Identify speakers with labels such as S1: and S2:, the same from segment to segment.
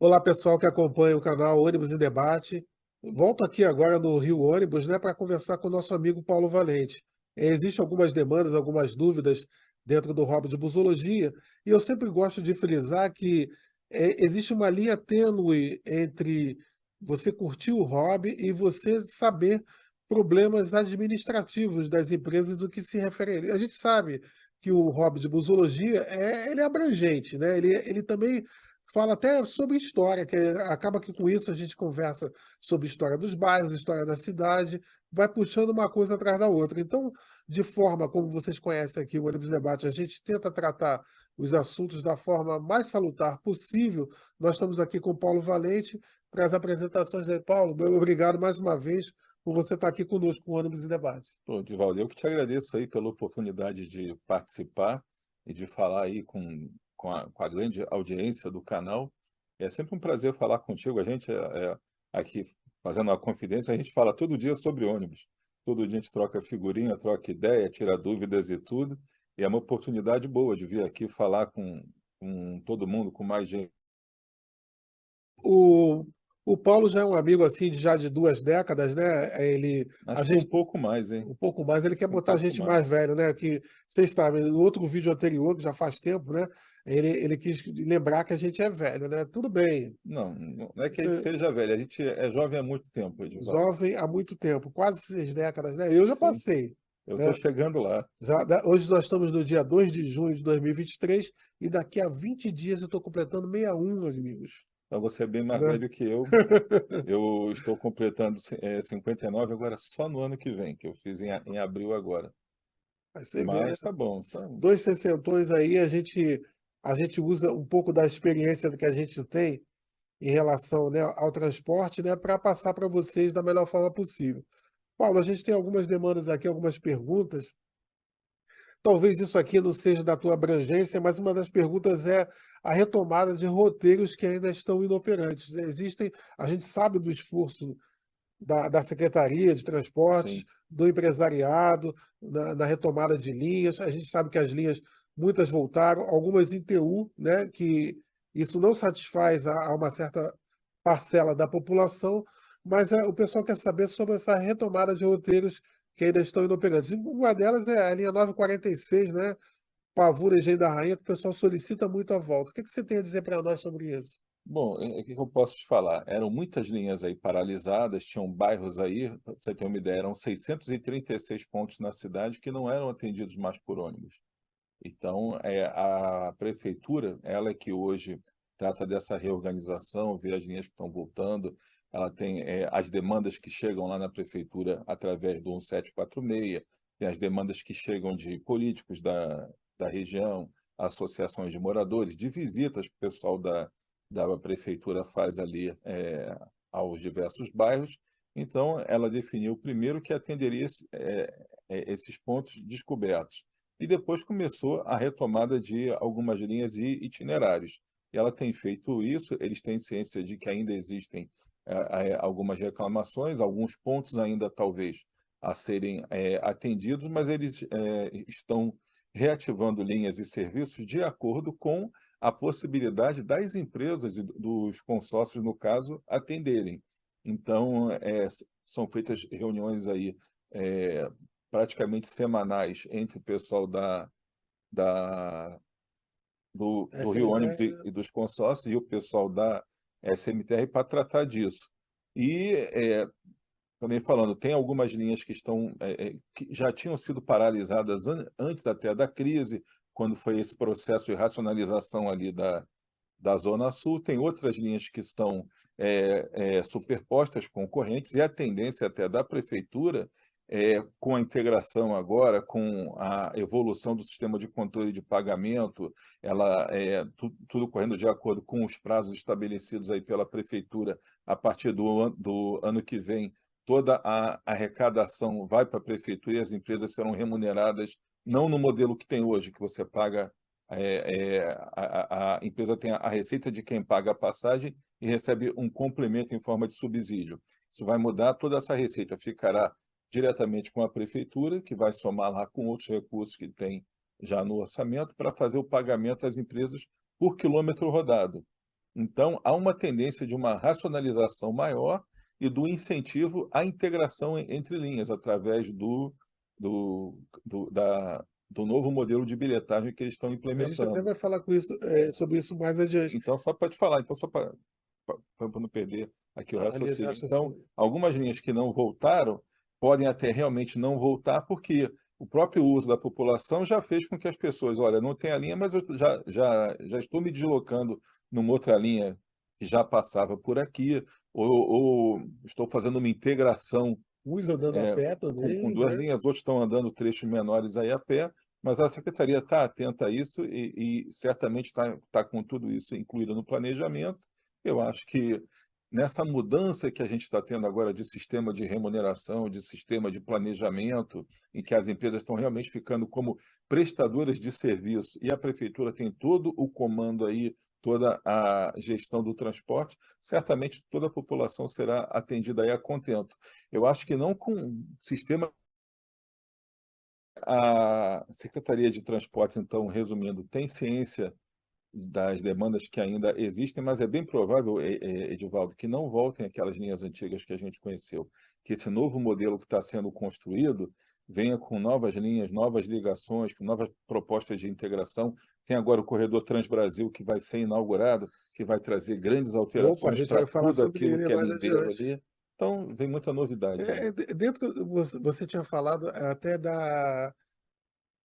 S1: Olá, pessoal que acompanha o canal Ônibus em Debate. Volto aqui agora no Rio Ônibus, né, para conversar com o nosso amigo Paulo Valente. Existem algumas demandas, algumas dúvidas dentro do hobby de busologia, e eu sempre gosto de frisar que existe uma linha tênue entre você curtir o hobby e você saber problemas administrativos das empresas do que se refere. A gente sabe que o hobby de busologia ele é abrangente, né? Ele também fala até sobre história, que acaba que com isso a gente conversa sobre história dos bairros, história da cidade, vai puxando uma coisa atrás da outra. Então, de forma como vocês conhecem aqui o Ônibus Debate, a gente tenta tratar os assuntos da forma mais salutar possível. Nós estamos aqui com o Paulo Valente para as apresentações dele. Paulo, meu obrigado mais uma vez por você estar aqui conosco com o Ônibus em Debate.
S2: Pô, Divaldo, eu que te agradeço aí pela oportunidade de participar e de falar aí com a grande audiência do canal. É sempre um prazer falar contigo. A gente aqui fazendo uma confidência, a gente fala todo dia sobre ônibus. Todo dia a gente troca figurinha, troca ideia, tira dúvidas e tudo. E é uma oportunidade boa de vir aqui falar com todo mundo, com mais gente.
S1: O, o Paulo já é um amigo assim já de 2 décadas, né? A
S2: Acho que um
S1: gente
S2: pouco mais, hein?
S1: um pouco mais, ele quer
S2: Um
S1: botar a
S2: pouco
S1: gente mais
S2: mais.
S1: velho, né? Que vocês sabem, no outro vídeo anterior, que já faz tempo, né? Ele quis lembrar que a gente é velho, né? Tudo bem,
S2: Não, não é que a gente
S1: você
S2: seja velho, a gente é jovem há muito tempo,
S1: é
S2: Edivaldo.
S1: jovem há muito tempo, quase 6 décadas, né? Eu já
S2: Sim,
S1: passei,
S2: eu estou
S1: né?
S2: chegando lá.
S1: Hoje nós estamos no dia 2 de junho de 2023 e daqui a 20 dias eu estou completando 61, amigos,
S2: Então você é bem mais
S1: né?
S2: velho que eu. Eu estou completando 59 agora só no ano que vem, que eu fiz em abril agora.
S1: Aí você vê, né?
S2: Mas tá bom. Tá...
S1: Dois sessentões aí, a gente usa um pouco da experiência que a gente tem em relação, né, ao transporte, né, para passar para vocês da melhor forma possível. Paulo, a gente tem algumas demandas aqui, algumas perguntas. Talvez isso aqui não seja da tua abrangência, mas uma das perguntas é a retomada de roteiros que ainda estão inoperantes. A gente sabe do esforço da Secretaria de Transportes,
S2: Sim,
S1: do empresariado, na retomada de linhas. A gente sabe que as linhas, muitas voltaram, algumas em TU, né, que isso não satisfaz a uma certa parcela da população, mas o pessoal quer saber sobre essa retomada de roteiros que ainda estão inoperantes. E uma delas é a linha 946, né, Pavuna e Engenho da Rainha, que o pessoal solicita muito a volta. O que você tem a dizer para nós sobre isso?
S2: bom, o que que eu posso te falar? Eram muitas linhas aí paralisadas, tinham bairros aí, pra você ter uma ideia, eram 636 pontos na cidade que não eram atendidos mais por ônibus. Então, a prefeitura, ela é que hoje trata dessa reorganização, vê as linhas que estão voltando, ela tem as demandas que chegam lá na prefeitura através do 1746, tem as demandas que chegam de políticos da região, associações de moradores, de visitas que o pessoal da prefeitura faz ali aos diversos bairros. Então, ela definiu primeiro que atenderia esses pontos descobertos e depois começou a retomada de algumas linhas e itinerários. E ela tem feito isso, eles têm ciência de que ainda existem algumas reclamações, alguns pontos ainda talvez a serem atendidos, mas eles estão reativando linhas e serviços de acordo com a possibilidade das empresas e dos consórcios, no caso, atenderem. Então, são feitas reuniões aí eh, praticamente semanais entre o pessoal da, do Rio Ônibus
S1: SMT,
S2: e dos consórcios e o pessoal da SMTR para tratar disso. E, também falando, tem algumas linhas que estão que já tinham sido paralisadas antes até da crise, quando foi esse processo de racionalização ali da Zona Sul, tem outras linhas que são superpostas, concorrentes, e a tendência até da prefeitura, com a integração agora, com a evolução do sistema de controle de pagamento, ela tudo correndo de acordo com os prazos estabelecidos aí pela prefeitura, a partir do ano que vem, toda a arrecadação vai para a prefeitura e as empresas serão remuneradas não no modelo que tem hoje, que você paga a empresa tem a receita de quem paga a passagem e recebe um complemento em forma de subsídio. Isso vai mudar, toda essa receita ficará diretamente com a prefeitura, que vai somar lá com outros recursos que tem já no orçamento, para fazer o pagamento às empresas por quilômetro rodado. Então, há uma tendência de uma racionalização maior e do incentivo à integração entre linhas, através do do novo modelo de bilhetagem que eles estão
S1: A gente até
S2: implementando.
S1: vai falar sobre isso mais adiante.
S2: Então, só para te falar, então só para não perder aqui o
S1: A linha de
S2: raciocínio. Então,
S1: raciocínio.
S2: algumas linhas que não voltaram, podem até realmente não voltar, porque o próprio uso da população já fez com que as pessoas: "Olha, não tem a linha, mas eu já estou me deslocando numa outra linha que já passava por aqui, ou estou fazendo uma integração
S1: Uns andando a
S2: é,
S1: pé
S2: com
S1: também,
S2: 2
S1: né?
S2: linhas, outros estão andando trechos menores aí a pé, mas a secretaria está atenta a isso e certamente está com tudo isso incluído no planejamento. Eu acho que nessa mudança que a gente está tendo agora de sistema de remuneração, de sistema de planejamento, em que as empresas estão realmente ficando como prestadoras de serviço e a prefeitura tem todo o comando aí, toda a gestão do transporte, certamente toda a população será atendida aí a contento. Eu acho que não com sistema. A Secretaria de Transportes, então, resumindo, tem ciência das demandas que ainda existem, mas é bem provável, Edivaldo, que não voltem aquelas linhas antigas que a gente conheceu, que esse novo modelo que está sendo construído venha com novas linhas, novas ligações, com novas propostas de integração. Tem agora o corredor Transbrasil, que vai ser inaugurado, que vai trazer grandes
S1: Opa, a
S2: alterações
S1: gente
S2: para
S1: vai falar
S2: tudo
S1: sobre
S2: aquilo
S1: ele
S2: que é
S1: mais
S2: lindeiro
S1: adiante.
S2: ali. Então, vem muita novidade aí.
S1: Dentro, você tinha falado até da.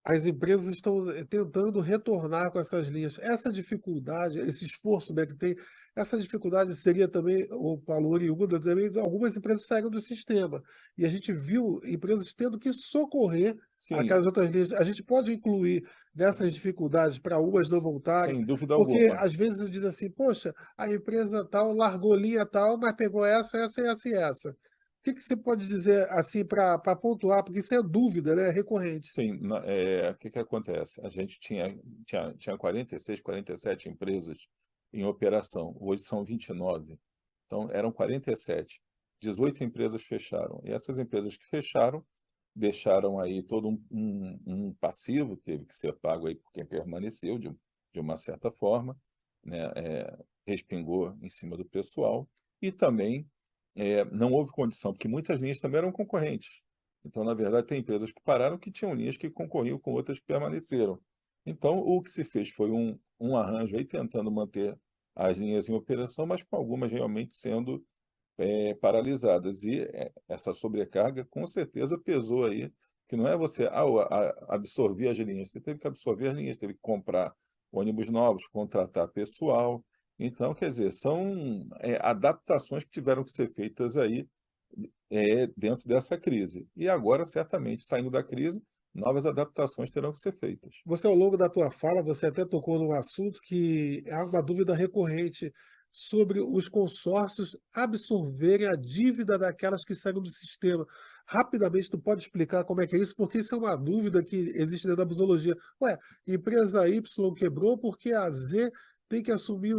S1: As empresas estão tentando retornar com essas linhas. Essa dificuldade, esse esforço, né, que tem, essa dificuldade seria também, o Paulo oriunda também, algumas empresas saíram do sistema. E a gente viu empresas tendo que socorrer
S2: Sim,
S1: aquelas outras linhas. A gente pode incluir nessas dificuldades para umas não voltarem,
S2: sem dúvida
S1: porque
S2: alguma.
S1: às vezes diz assim, poxa, a empresa tal largou linha tal, mas pegou essa e essa. O que que você pode dizer assim para pontuar? Porque isso é dúvida, né, recorrente.
S2: Sim, o que que acontece? A gente tinha 46, 47 empresas em operação, hoje são 29. Então eram 47, 18 empresas fecharam. E essas empresas que fecharam, deixaram aí todo um passivo, teve que ser pago aí por quem permaneceu de uma certa forma, né, respingou em cima do pessoal, e também, não houve condição, porque muitas linhas também eram concorrentes. Então, na verdade, tem empresas que pararam, que tinham linhas que concorriam com outras que permaneceram. Então, o que se fez foi um arranjo aí tentando manter as linhas em operação, mas com algumas realmente sendo, paralisadas. E, essa sobrecarga com certeza pesou aí, que não é você, absorver as linhas, você teve que absorver as linhas, teve que comprar ônibus novos, contratar pessoal. Então, quer dizer, são, adaptações que tiveram que ser feitas aí, dentro dessa crise. E agora, certamente, saindo da crise, novas adaptações terão que ser feitas.
S1: Você, ao longo da tua fala, você até tocou num assunto que é uma dúvida recorrente sobre os consórcios absorverem a dívida daquelas que saíram do sistema. Rapidamente, tu pode explicar como é que é isso? Porque isso é uma dúvida que existe dentro da busologia. Ué, empresa Y quebrou porque a Z tem que assumir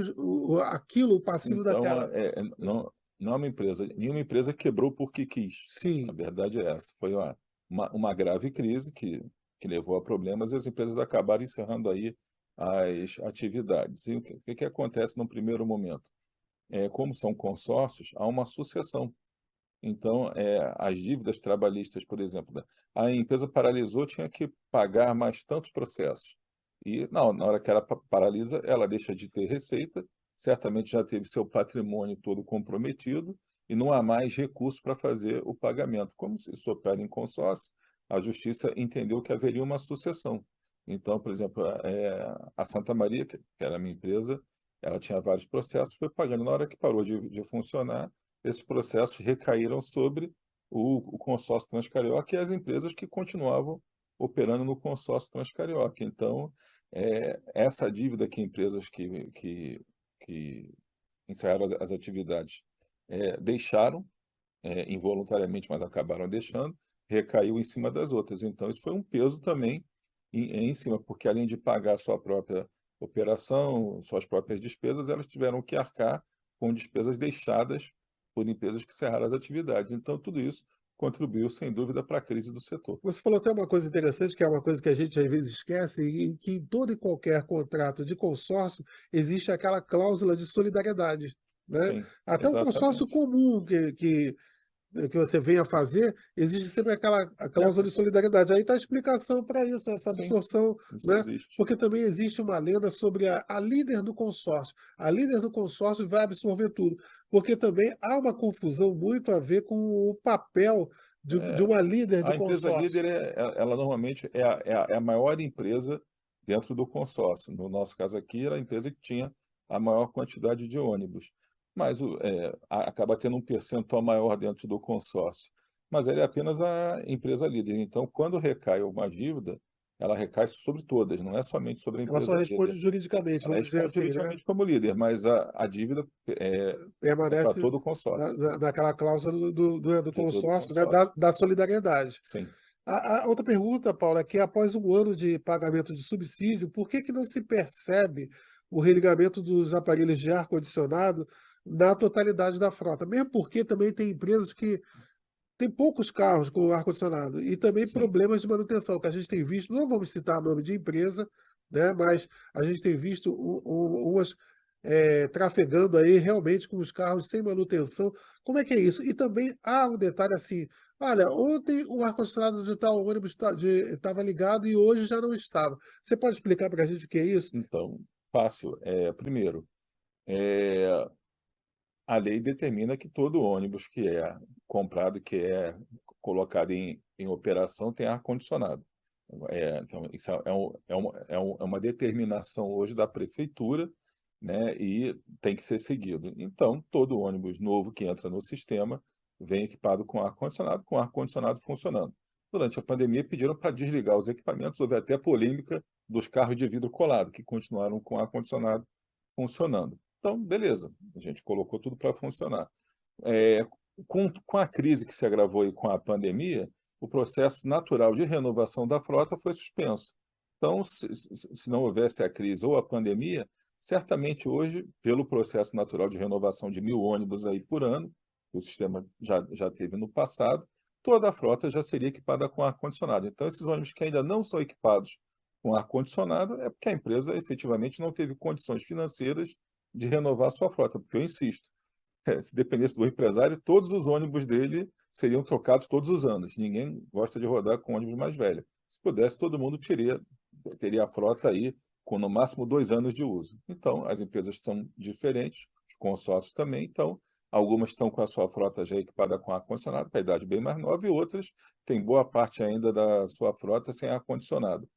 S1: aquilo, o passivo
S2: Então,
S1: daquela.
S2: não é uma empresa, nenhuma empresa quebrou porque quis. A
S1: Sim.
S2: verdade é essa. Foi uma grave crise que levou a problemas, e as empresas acabaram encerrando aí as atividades. E o que acontece no primeiro momento? Como são consórcios, há uma sucessão. Então, as dívidas trabalhistas, por exemplo, né, a empresa paralisou, tinha que pagar mais tantos processos. E na hora que ela paralisa, ela deixa de ter receita, certamente já teve seu patrimônio todo comprometido e não há mais recurso para fazer o pagamento. Como se isso opera em consórcio, a justiça entendeu que haveria uma sucessão. Então, por exemplo, a Santa Maria, que era a minha empresa, ela tinha vários processos, foi pagando. Na hora que parou de funcionar, esses processos recaíram sobre o consórcio Transcarioca e as empresas que continuavam operando no consórcio Transcarioca. Então, essa dívida que empresas que encerraram as atividades, deixaram, involuntariamente, mas acabaram deixando, recaiu em cima das outras. Então, isso foi um peso também em cima, porque além de pagar a sua própria operação, suas próprias despesas, elas tiveram que arcar com despesas deixadas por empresas que cerraram as atividades. Então, tudo isso contribuiu, sem dúvida, para a crise do setor.
S1: Você falou até uma coisa interessante, que é uma coisa que a gente às vezes esquece, que em todo e qualquer contrato de consórcio existe aquela cláusula de solidariedade, né.
S2: Sim,
S1: Até um consórcio
S2: exatamente.
S1: comum que você venha fazer, existe sempre a
S2: É,
S1: cláusula de solidariedade. Aí está a explicação para isso, essa
S2: sim,
S1: absorção,
S2: isso
S1: né,
S2: existe.
S1: porque também existe uma lenda sobre a líder do consórcio. A líder do consórcio vai absorver tudo, porque também há uma confusão muito a ver com o papel de
S2: É,
S1: uma líder de
S2: a empresa
S1: consórcio.
S2: líder ela normalmente é a maior empresa dentro do consórcio. No nosso caso aqui, era a empresa que tinha a maior quantidade de ônibus, mas acaba tendo um percentual maior dentro do consórcio. Mas ela é apenas a empresa líder. Então, quando recai uma dívida, ela recai sobre todas, não é somente sobre a
S1: Ela só
S2: empresa
S1: responde
S2: líder.
S1: juridicamente,
S2: Ela
S1: vamos dizer
S2: responde
S1: assim, né,
S2: juridicamente como líder, mas a dívida é para
S1: permanece
S2: todo o consórcio,
S1: naquela cláusula do
S2: de todo o
S1: consórcio, né,
S2: consórcio.
S1: da solidariedade.
S2: Sim.
S1: A outra pergunta, Paula, é que após um ano de pagamento de subsídio, por que não se percebe o religamento dos aparelhos de ar-condicionado na totalidade da frota? Mesmo porque também tem empresas que têm poucos carros com ar-condicionado e também
S2: Sim.
S1: problemas de manutenção, que a gente tem visto, não vamos citar nome de empresa, né, mas a gente tem visto umas trafegando aí realmente com os carros sem manutenção. Como é que é isso? E também há um detalhe assim: olha, ontem o ar-condicionado de tal ônibus estava ligado e hoje já não estava. Você pode explicar para a gente o que é isso?
S2: Então, fácil. Primeiro, eh, a lei determina que todo ônibus que é comprado, que é colocado em operação, tem ar-condicionado. Então, isso é uma determinação hoje da prefeitura, né, e tem que ser seguido. Então, todo ônibus novo que entra no sistema vem equipado com ar-condicionado funcionando. Durante a pandemia, pediram para desligar os equipamentos, houve até polêmica dos carros de vidro colado, que continuaram com ar-condicionado funcionando. Então, beleza, a gente colocou tudo para funcionar. Eh, com a crise que se agravou aí com a pandemia, o processo natural de renovação da frota foi suspenso. Então, se não houvesse a crise ou a pandemia, certamente hoje, pelo processo natural de renovação de 1.000 ônibus aí por ano, que o sistema já teve no passado, toda a frota já seria equipada com ar-condicionado. Então, esses ônibus que ainda não são equipados com ar-condicionado é porque a empresa efetivamente não teve condições financeiras de renovar a sua frota, porque eu insisto, se dependesse do empresário, todos os ônibus dele seriam trocados todos os anos. Ninguém gosta de rodar com ônibus mais velho. Se pudesse, todo mundo teria a frota aí com no máximo 2 anos de uso. Então, as empresas são diferentes, os consórcios também, então, algumas estão com a sua frota já equipada com ar-condicionado, para a idade bem mais nova, e outras têm boa parte ainda da sua frota sem ar-condicionado.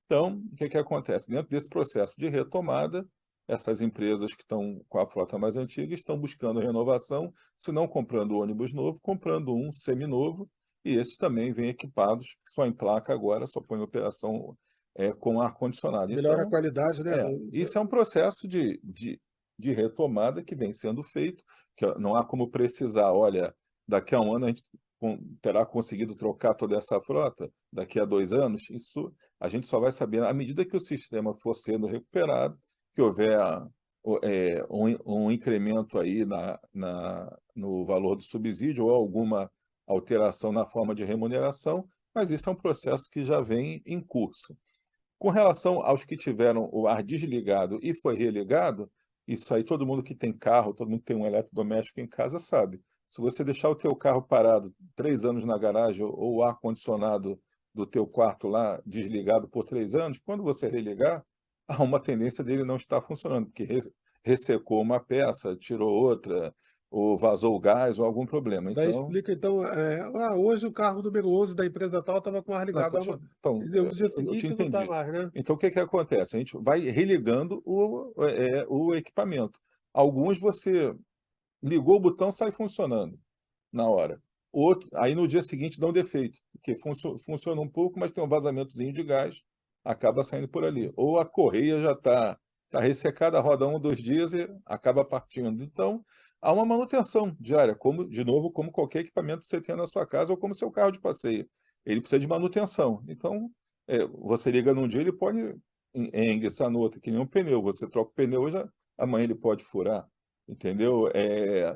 S2: Então, o que acontece? Dentro desse processo de retomada, essas empresas que estão com a frota mais antiga estão buscando renovação, se não comprando ônibus novo, comprando um seminovo, e esses também vêm equipados, só em placa agora, só põe em operação com ar-condicionado.
S1: Melhora a
S2: Então,
S1: qualidade, né?
S2: isso é um processo de retomada que vem sendo feito, que não há como precisar, olha, daqui a um ano a gente terá conseguido trocar toda essa frota, daqui a 2 anos, isso a gente só vai saber à medida que o sistema for sendo recuperado, que houver um incremento aí no valor do subsídio ou alguma alteração na forma de remuneração, mas isso é um processo que já vem em curso. Com relação aos que tiveram o ar desligado e foi religado, isso aí todo mundo que tem carro, todo mundo que tem um eletrodoméstico em casa sabe. Se você deixar o teu carro parado 3 anos na garagem ou o ar-condicionado do teu quarto lá desligado por 3 anos, quando você religar, há uma tendência dele não estar funcionando, porque ressecou uma peça, tirou outra, ou vazou o gás ou algum problema.
S1: Daí
S2: Então,
S1: explica então, hoje o carro número 11 da empresa tal estava com o ar
S2: não,
S1: ligado,
S2: então,
S1: e no dia
S2: eu te
S1: seguinte não está
S2: entendi.
S1: mais, né.
S2: Então, o que acontece? A gente vai religando o equipamento. Alguns você ligou o botão, sai funcionando na hora. Outro aí no dia seguinte dá um defeito, porque funciona um pouco, mas tem um vazamentozinho de gás, acaba saindo por ali. Ou a correia já está ressecada, roda 1 ou 2 dias e acaba partindo. Então, há uma manutenção diária, como de novo, como qualquer equipamento que você tenha na sua casa ou como seu carro de passeio. Ele precisa de manutenção. Então, você liga num dia, ele pode enguiçar no outro, que nem um pneu. Você troca o pneu hoje, amanhã ele pode furar. entendeu?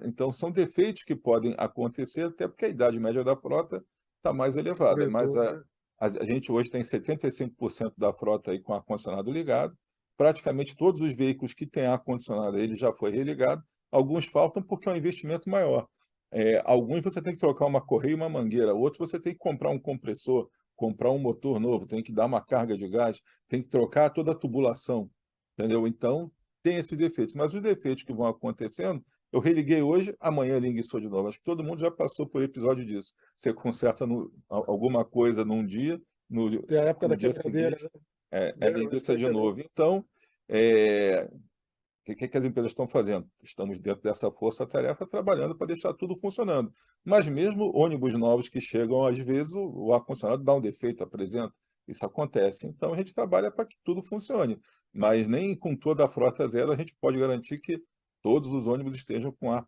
S2: Então, são defeitos que podem acontecer, até porque a idade média da frota está mais elevada, mas
S1: Aumentou, né?
S2: a gente hoje tem 75% da frota aí com ar-condicionado ligado, praticamente todos os veículos que têm ar-condicionado, ele já foi religado, alguns faltam porque é um investimento maior. Alguns você tem que trocar uma correia e uma mangueira, outros você tem que comprar um compressor, comprar um motor novo, tem que dar uma carga de gás, tem que trocar toda a tubulação, entendeu? Então, tem esses defeitos, mas os defeitos que vão acontecendo, eu religuei hoje, amanhã ele enguiçou de novo. Acho que todo mundo já passou por episódio disso. Você conserta alguma coisa num dia, no,
S1: Tem a época
S2: no
S1: da
S2: dia
S1: quebradeira,
S2: seguinte,
S1: né?
S2: ela
S1: Eu
S2: enguiça
S1: sei
S2: de
S1: também.
S2: novo. Então, é, o que as empresas estão fazendo? Estamos dentro dessa força-tarefa trabalhando para deixar tudo funcionando. Mas mesmo ônibus novos que chegam, às vezes o ar-condicionado dá um defeito, apresenta. Isso acontece. Então a gente trabalha para que tudo funcione. Mas nem com toda a frota zero a gente pode garantir que todos os ônibus estejam com ar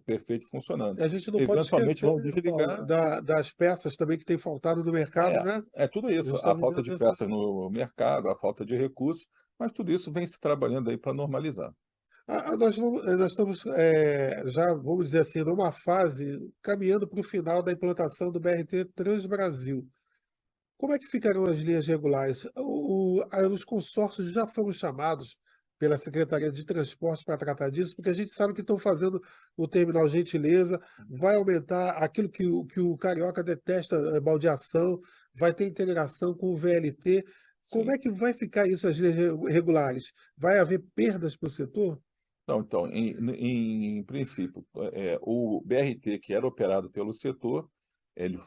S2: perfeito funcionando.
S1: E a gente não pode
S2: Eventualmente
S1: esquecer,
S2: vão
S1: né, Paulo,
S2: desligar.
S1: das peças também que têm faltado no mercado, né?
S2: É tudo
S1: A gente
S2: isso,
S1: está
S2: a falta
S1: vivendo
S2: de
S1: essa.
S2: peças no mercado, a falta de recursos, mas tudo isso vem se trabalhando aí para normalizar.
S1: Nós estamos, já, vamos dizer assim, numa fase caminhando para o final da implantação do BRT Transbrasil. Como é que ficarão as linhas regulares? Os consórcios já foram chamados pela Secretaria de Transporte para tratar disso, porque a gente sabe que estão fazendo o terminal Gentileza, vai aumentar aquilo que o carioca detesta, baldeação, vai ter integração com o VLT. Como
S2: Sim.
S1: é que vai ficar isso, as linhas regulares? Vai haver perdas para o setor?
S2: Não, então, em princípio, o BRT, que era operado pelo setor, ele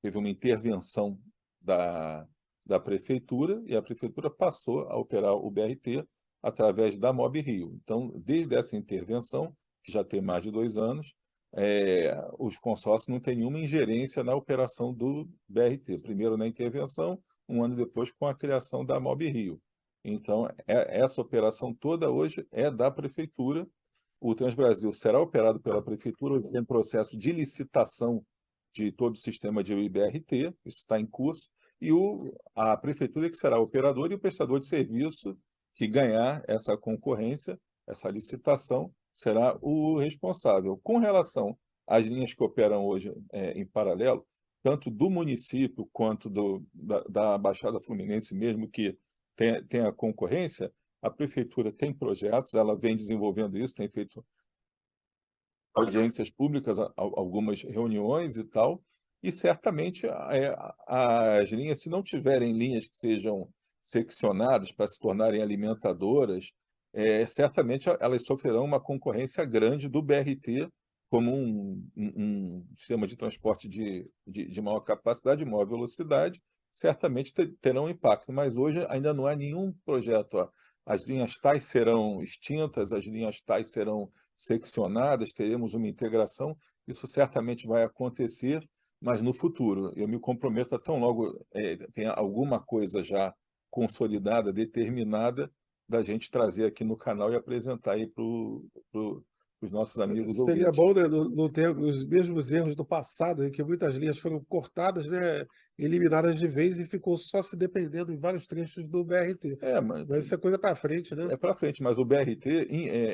S2: teve uma intervenção da, da prefeitura e a prefeitura passou a operar o BRT através da Mob Rio. Então, desde essa intervenção, que já tem mais de 2 anos, os consórcios não têm nenhuma ingerência na operação do BRT. Primeiro na intervenção, um ano depois com a criação da Mob Rio. Então, essa operação toda hoje é da prefeitura. O Transbrasil será operado pela prefeitura, hoje tem processo de licitação de todo o sistema de BRT, isso está em curso, e a prefeitura que será o operador e o prestador de serviço que ganhar essa concorrência, essa licitação, será o responsável. Com relação às linhas que operam hoje em paralelo, tanto do município quanto da Baixada Fluminense mesmo, que tem a concorrência, a prefeitura tem projetos, ela vem desenvolvendo isso, tem feito audiências públicas, algumas reuniões e tal, e certamente as linhas, se não tiverem linhas que sejam seccionadas para se tornarem alimentadoras, certamente elas sofrerão uma concorrência grande do BRT como um sistema de transporte de maior capacidade, maior velocidade, certamente terão impacto, mas hoje ainda não há nenhum projeto. Ó. As linhas tais serão extintas, as linhas tais serão seccionadas, teremos uma integração, isso certamente vai acontecer, mas no futuro. Eu me comprometo a tão logo tenha alguma coisa já consolidada, determinada, da gente trazer aqui no canal e apresentar aí para os nossos amigos
S1: Seria
S2: ouvintes.
S1: bom, né, não ter os mesmos erros do passado, em que muitas linhas foram cortadas, né, eliminadas de vez e ficou só se dependendo em vários trechos do BRT.
S2: Mas
S1: Mas isso é coisa para frente, né?
S2: para frente, mas o BRT,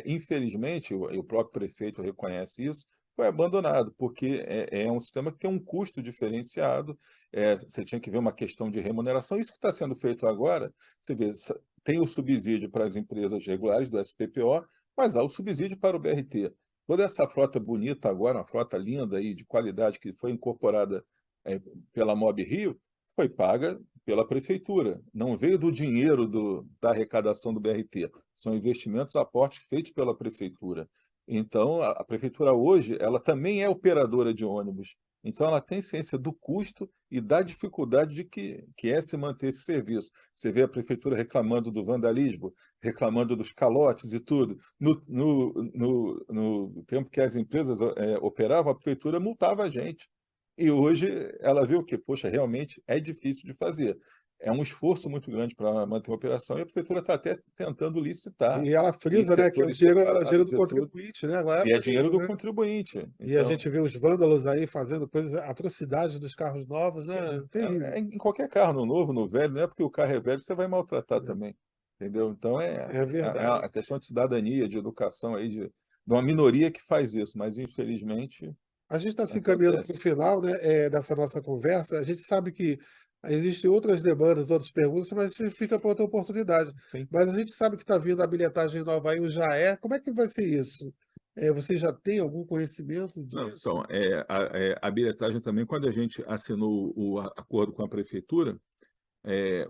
S2: infelizmente, o próprio prefeito reconhece isso, foi abandonado, porque é um sistema que tem um custo diferenciado, você tinha que ver uma questão de remuneração, isso que está sendo feito agora, você vê, tem o subsídio para as empresas regulares do SPPO, mas há o subsídio para o BRT. Toda essa frota bonita agora, uma frota linda aí, de qualidade, que foi incorporada pela Mob Rio, foi paga pela prefeitura, não veio do dinheiro da arrecadação do BRT, são investimentos, aportes feitos pela prefeitura. Então, a prefeitura hoje, ela também é operadora de ônibus, então ela tem ciência do custo e da dificuldade que é se manter esse serviço. Você vê a prefeitura reclamando do vandalismo, reclamando dos calotes e tudo. No tempo que as empresas operavam, a prefeitura multava a gente. E hoje ela vê o que, poxa, realmente é difícil de fazer. É um esforço muito grande para manter a operação e a prefeitura está até tentando licitar
S1: E ela
S2: em
S1: frisa, né, que
S2: setores
S1: é o dinheiro
S2: separados
S1: do
S2: e tudo,
S1: contribuinte, né? Agora é
S2: e é
S1: época
S2: dinheiro
S1: nenhuma,
S2: do
S1: né?
S2: contribuinte.
S1: E a
S2: Então,
S1: gente vê os vândalos aí fazendo coisas, atrocidades dos carros novos, né?
S2: sim,
S1: Terrível.
S2: em qualquer carro, no novo, no velho, não é porque o carro é velho, você vai maltratar também. entendeu? Então
S1: É
S2: é
S1: verdade.
S2: a questão de cidadania, de educação aí de uma minoria que faz isso, mas infelizmente
S1: A gente está se encaminhando para o
S2: acontece.
S1: final, né, dessa nossa conversa. A gente sabe que existem outras demandas, outras perguntas, mas isso fica para outra oportunidade.
S2: Sim.
S1: Mas a gente sabe que está vindo a bilhetagem nova aí, o JAE. Como é que vai ser isso? Você já tem algum conhecimento
S2: Não,
S1: disso?
S2: então, a bilhetagem também, quando a gente assinou o acordo com a prefeitura,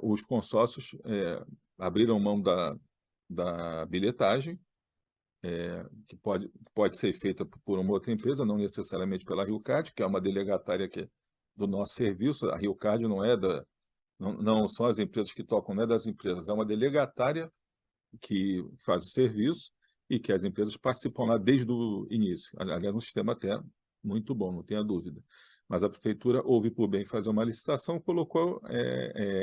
S2: os consórcios abriram mão da bilhetagem, que pode ser feita por uma outra empresa, não necessariamente pela Riocard, que é uma delegatária do nosso serviço. A Riocard não são as empresas que tocam, não é das empresas, é uma delegatária que faz o serviço e que as empresas participam lá desde o início. Aliás, um sistema até muito bom, não tenha dúvida. Mas a prefeitura houve por bem fazer uma licitação, colocou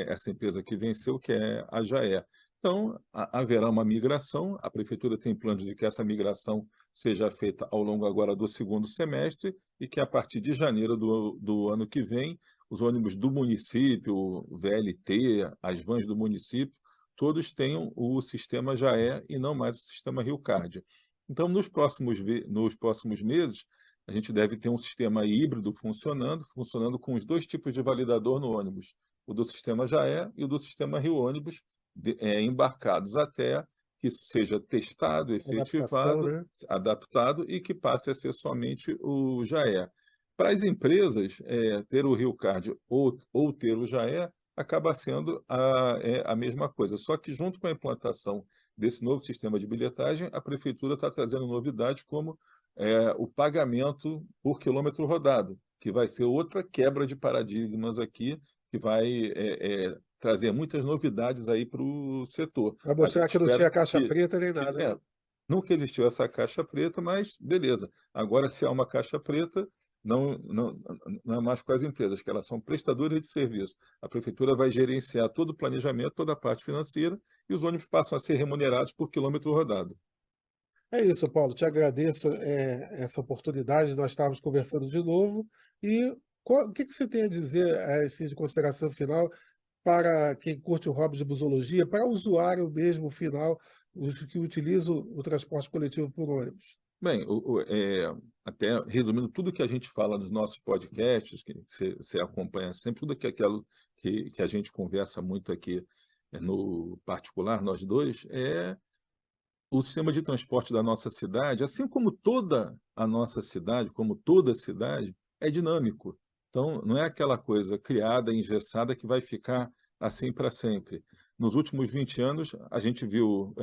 S2: essa empresa que venceu, que é a JAE. Então, haverá uma migração, a prefeitura tem planos de que essa migração seja feita ao longo agora do segundo semestre e que a partir de janeiro do ano que vem, os ônibus do município, o VLT, as vans do município, todos tenham o sistema JAE e não mais o sistema Riocard. Então, nos próximos meses, a gente deve ter um sistema híbrido funcionando com os dois tipos de validador no ônibus, o do sistema JAE e o do sistema Rio Ônibus, embarcados até que isso seja testado,
S1: Adaptação,
S2: efetivado,
S1: né?
S2: adaptado e que passe a ser somente o JAE. Para as empresas, ter o Riocard ou ter o JAE acaba sendo a mesma coisa. Só que, junto com a implantação desse novo sistema de bilhetagem, a prefeitura está trazendo novidades como o pagamento por quilômetro rodado, que vai ser outra quebra de paradigmas aqui, que vai trazer muitas novidades aí para o setor.
S1: Vai
S2: A
S1: mostrar
S2: gente
S1: que não tinha
S2: espera
S1: caixa preta nem
S2: que
S1: nada, né?
S2: nunca existiu essa caixa preta, mas beleza. Agora, se há uma caixa preta, não é mais com as empresas, que elas são prestadoras de serviço. A prefeitura vai gerenciar todo o planejamento, toda a parte financeira, e os ônibus passam a ser remunerados por quilômetro rodado.
S1: É isso, Paulo. Te agradeço, essa oportunidade. Nós estávamos conversando de novo. E o que que você tem a dizer, assim, de consideração final para quem curte o hobby de busologia, para o usuário mesmo final, os que utilizam o transporte coletivo por ônibus?
S2: Bem, até resumindo tudo que a gente fala nos nossos podcasts, que você acompanha sempre, tudo aquilo que a gente conversa muito aqui no particular, nós dois, o sistema de transporte da nossa cidade, assim como toda a nossa cidade, como toda cidade, é dinâmico. Então, não é aquela coisa criada, engessada, que vai ficar assim para sempre. Nos últimos 20 anos, a gente viu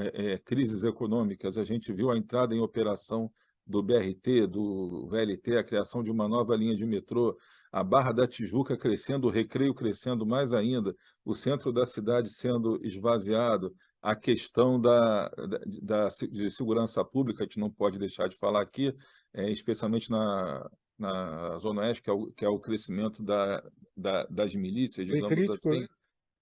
S2: crises econômicas, a gente viu a entrada em operação do BRT, do VLT, a criação de uma nova linha de metrô, a Barra da Tijuca crescendo, o Recreio crescendo mais ainda, o centro da cidade sendo esvaziado, a questão de segurança pública, a gente não pode deixar de falar aqui, especialmente na Zona Oeste, que é o crescimento das milícias,
S1: Bem
S2: digamos
S1: crítico,
S2: assim,
S1: né?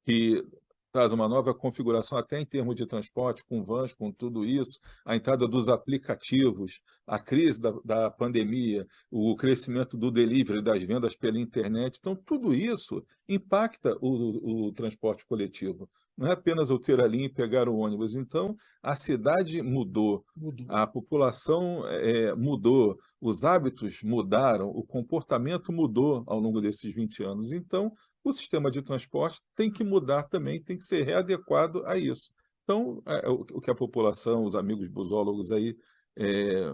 S2: que traz uma nova configuração até em termos de transporte, com vans, com tudo isso, a entrada dos aplicativos, a crise da pandemia, o crescimento do delivery, das vendas pela internet. Então, tudo isso impacta o transporte coletivo. Não é apenas eu ter ali e pegar o ônibus. Então, a cidade mudou,
S1: Mudou.
S2: a população mudou, os hábitos mudaram, o comportamento mudou ao longo desses 20 anos. Então, o sistema de transporte tem que mudar também, tem que ser readequado a isso. Então, o que a população, os amigos busólogos aí, eh,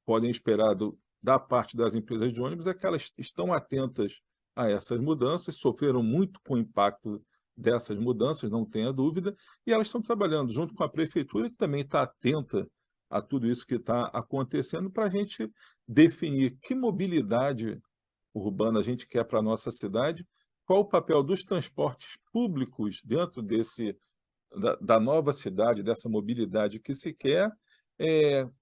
S2: podem esperar da parte das empresas de ônibus é que elas estão atentas a essas mudanças, sofreram muito com o impacto dessas mudanças, não tenha dúvida, e elas estão trabalhando junto com a prefeitura, que também está atenta a tudo isso que está acontecendo, para a gente definir que mobilidade urbana a gente quer para a nossa cidade, qual o papel dos transportes públicos dentro da nova cidade, dessa mobilidade que se quer,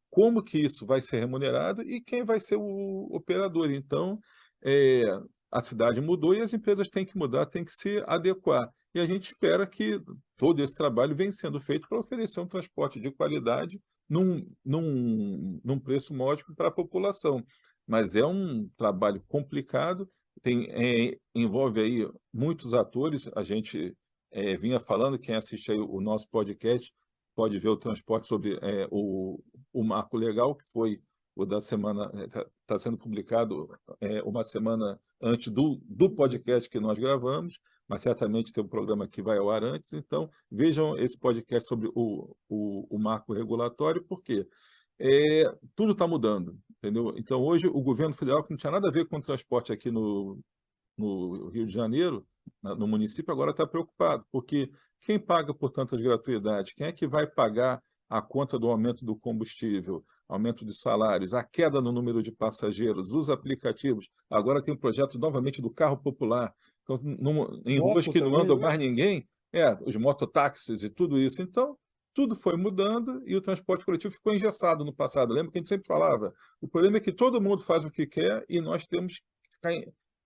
S2: como que isso vai ser remunerado e quem vai ser o operador. Então, eh, a cidade mudou e as empresas têm que mudar, têm que se adequar. E a gente espera que todo esse trabalho venha sendo feito para oferecer um transporte de qualidade num preço módico para a população. Mas é um trabalho complicado, envolve aí muitos atores, a gente vinha falando, quem assiste aí o nosso podcast pode ver o transporte sobre o marco legal, que foi o da semana, está sendo publicado uma semana antes do podcast que nós gravamos, mas certamente tem um programa que vai ao ar antes. Então, vejam esse podcast sobre o marco regulatório, porque tudo está mudando, entendeu? Então, hoje, o governo federal, que não tinha nada a ver com o transporte aqui no Rio de Janeiro, no município, agora está preocupado, porque quem paga por tantas gratuidades? Quem é que vai pagar a conta do aumento do combustível, aumento de salários, a queda no número de passageiros, os aplicativos? Agora tem um projeto novamente do carro popular, então, em ruas
S1: Moto
S2: que não
S1: também,
S2: andam
S1: né?
S2: mais ninguém, os mototáxis e tudo isso. Então, tudo foi mudando e o transporte coletivo ficou engessado no passado. Lembra que a gente sempre falava? O problema é que todo mundo faz o que quer e nós temos que ficar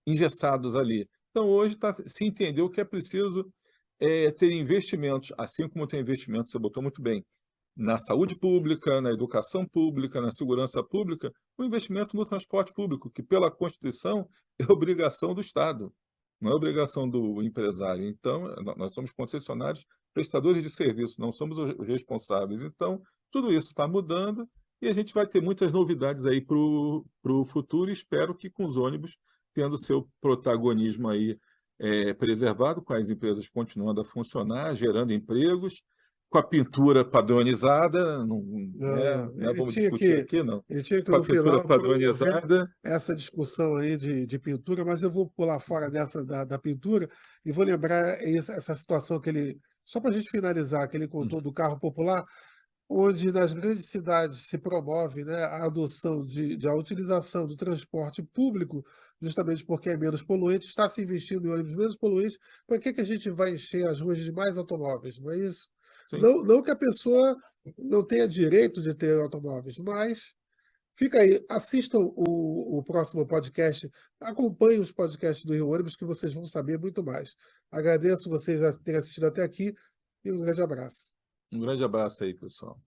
S2: engessados ali. Então, hoje se entendeu que é preciso ter investimentos, assim como tem investimentos, você botou muito bem, na saúde pública, na educação pública, na segurança pública, o investimento no transporte público, que pela Constituição é obrigação do Estado, não é obrigação do empresário. Então, nós somos concessionários, prestadores de serviço, não somos os responsáveis. Então, tudo isso está mudando e a gente vai ter muitas novidades aí para o futuro e espero que com os ônibus tendo seu protagonismo aí preservado, com as empresas continuando a funcionar, gerando empregos, com a pintura padronizada, não,
S1: Não,
S2: não vamos discutir aqui, não,
S1: ele tinha que
S2: com a
S1: no
S2: pintura
S1: final promover
S2: padronizada.
S1: essa discussão aí de pintura, mas eu vou pular fora dessa da pintura e vou lembrar essa situação que ele, só para a gente finalizar, que ele contou do carro popular, onde nas grandes cidades se promove, né, a adoção a utilização do transporte público, justamente porque é menos poluente, está se investindo em ônibus menos poluentes, para que a gente vai encher as ruas de mais automóveis, não é isso?
S2: Sim.
S1: Não que a pessoa não tenha direito de ter automóveis, mas fica aí, assistam o próximo podcast, acompanhem os podcasts do Rio Ônibus, que vocês vão saber muito mais. Agradeço vocês a terem assistido até aqui e um grande abraço.
S2: Um grande abraço aí, pessoal.